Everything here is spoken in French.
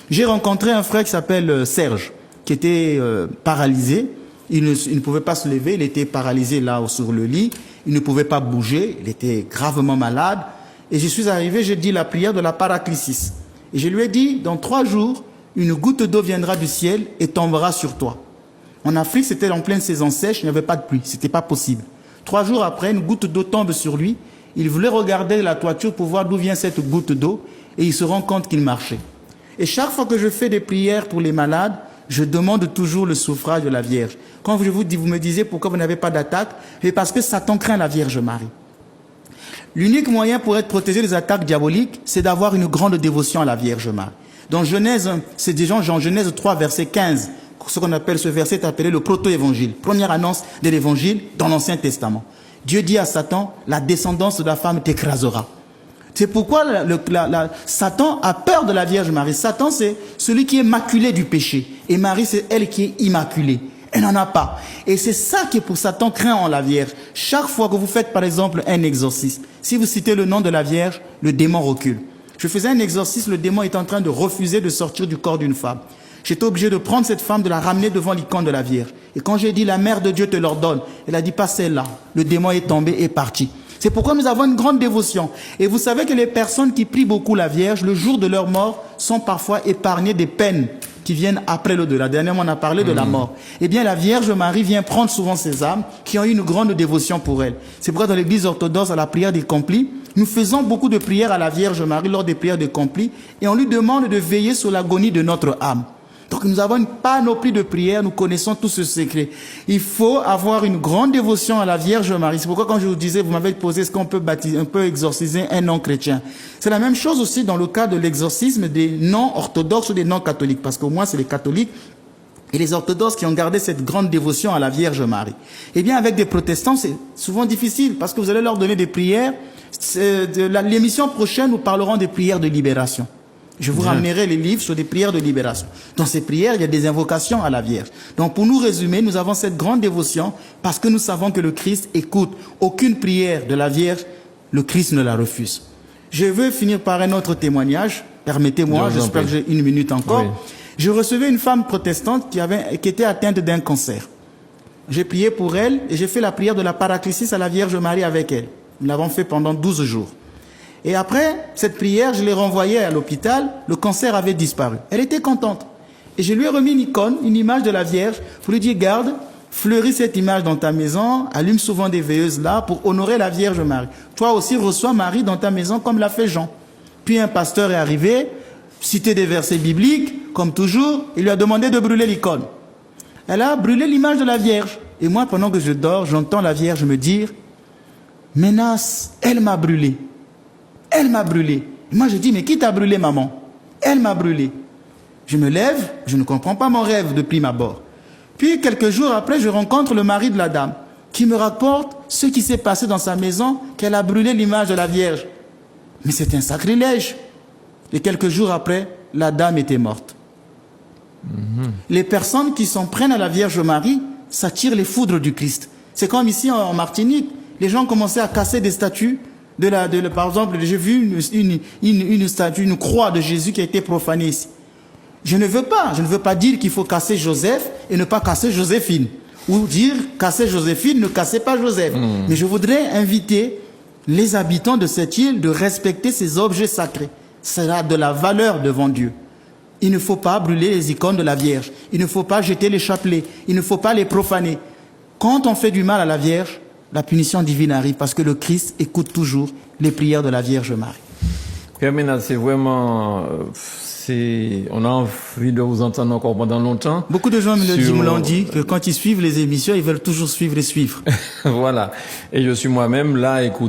J'ai rencontré un frère qui s'appelle Serge, qui était paralysé. Il ne pouvait pas se lever, il était paralysé là sur le lit. Il ne pouvait pas bouger, il était gravement malade. Et je suis arrivé, j'ai dit la prière de la paraclésis. Et je lui ai dit, dans 3 jours, une goutte d'eau viendra du ciel et tombera sur toi. En Afrique, c'était en pleine saison sèche, il n'y avait pas de pluie, c'était pas possible. 3 jours après, une goutte d'eau tombe sur lui. Il voulait regarder la toiture pour voir d'où vient cette goutte d'eau et il se rend compte qu'il marchait. Et chaque fois que je fais des prières pour les malades, je demande toujours le suffrage de la Vierge. Quand je vous me disiez pourquoi vous n'avez pas d'attaque, c'est parce que Satan craint la Vierge Marie. L'unique moyen pour être protégé des attaques diaboliques, c'est d'avoir une grande dévotion à la Vierge Marie. Dans Genèse, c'est déjà en Genèse 3, verset 15, ce qu'on appelle, ce verset est appelé le proto-évangile, première annonce de l'évangile dans l'Ancien Testament. Dieu dit à Satan, la descendance de la femme t'écrasera. C'est pourquoi Satan a peur de la Vierge Marie. Satan, c'est celui qui est maculé du péché. Et Marie, c'est elle qui est immaculée. Elle n'en a pas. Et c'est ça qui est pour Satan craint en la Vierge. Chaque fois que vous faites, par exemple, un exorcisme, si vous citez le nom de la Vierge, le démon recule. Je faisais un exorcisme, le démon est en train de refuser de sortir du corps d'une femme. J'étais obligé de prendre cette femme, de la ramener devant l'icône de la Vierge. Et quand j'ai dit, la mère de Dieu te l'ordonne, elle a dit, pas celle-là. Le démon est tombé et parti. C'est pourquoi nous avons une grande dévotion. Et vous savez que les personnes qui prient beaucoup la Vierge, le jour de leur mort, sont parfois épargnées des peines qui viennent après l'au-delà. Dernièrement, on a parlé de la mort. Eh bien, la Vierge Marie vient prendre souvent ces âmes qui ont eu une grande dévotion pour elle. C'est pourquoi dans l'église orthodoxe, à la prière des complis, nous faisons beaucoup de prières à la Vierge Marie lors des prières des complis et on lui demande de veiller sur l'agonie de notre âme. Donc nous avons une panoplie de prières, nous connaissons tout ce secret. Il faut avoir une grande dévotion à la Vierge Marie. C'est pourquoi quand je vous disais, vous m'avez posé, est-ce qu'on peut baptiser, on peut exorciser un non-chrétien? C'est la même chose aussi dans le cas de l'exorcisme des non-orthodoxes ou des non-catholiques, parce qu'au moins c'est les catholiques et les orthodoxes qui ont gardé cette grande dévotion à la Vierge Marie. Eh bien avec des protestants, c'est souvent difficile, parce que vous allez leur donner des prières. L'émission prochaine, nous parlerons des prières de libération. Je vous ramènerai les livres sur des prières de libération. Dans ces prières, il y a des invocations à la Vierge. Donc pour nous résumer, nous avons cette grande dévotion parce que nous savons que le Christ écoute. Aucune prière de la Vierge, le Christ ne la refuse. Je veux finir par un autre témoignage. Permettez-moi, j'espère que j'ai 1 minute encore. Oui. Je recevais une femme protestante qui était atteinte d'un cancer. J'ai prié pour elle et j'ai fait la prière de la paraclésis à la Vierge Marie avec elle. Nous l'avons fait pendant 12 jours. Et après cette prière, je l'ai renvoyée à l'hôpital, le cancer avait disparu. Elle était contente. Et je lui ai remis une icône, une image de la Vierge, pour lui dire, garde, fleuris cette image dans ta maison, allume souvent des veilleuses là pour honorer la Vierge Marie. Toi aussi, reçois Marie dans ta maison comme l'a fait Jean. Puis un pasteur est arrivé, cité des versets bibliques, comme toujours, il lui a demandé de brûler l'icône. Elle a brûlé l'image de la Vierge. Et moi, pendant que je dors, j'entends la Vierge me dire, Ménas, elle m'a brûlé. Elle m'a brûlé. Moi, je dis, mais qui t'a brûlé, maman? Elle m'a brûlé. Je me lève, je ne comprends pas mon rêve de prime abord. Puis, quelques jours après, je rencontre le mari de la dame qui me rapporte ce qui s'est passé dans sa maison, qu'elle a brûlé l'image de la Vierge. Mais c'est un sacrilège. Et quelques jours après, la dame était morte. Les personnes qui s'en prennent à la Vierge Marie s'attirent les foudres du Christ. C'est comme ici en Martinique, les gens commençaient à casser des statues. Par exemple, j'ai vu une statue, une croix de Jésus qui a été profanée ici. Je ne veux pas dire qu'il faut casser Joseph et ne pas casser Joséphine. Ou dire casser Joséphine, ne cassez pas Joseph. Mais je voudrais inviter les habitants de cette île de respecter ces objets sacrés. Ça a de la valeur devant Dieu. Il ne faut pas brûler les icônes de la Vierge. Il ne faut pas jeter les chapelets. Il ne faut pas les profaner. Quand on fait du mal à la Vierge, la punition divine arrive parce que le Christ écoute toujours les prières de la Vierge Marie. Ménas, c'est vraiment... on a envie de vous entendre encore pendant longtemps. Beaucoup de gens me l'ont dit, que quand ils suivent les émissions, ils veulent toujours suivre et suivre. Voilà. Et je suis moi-même là, écoute.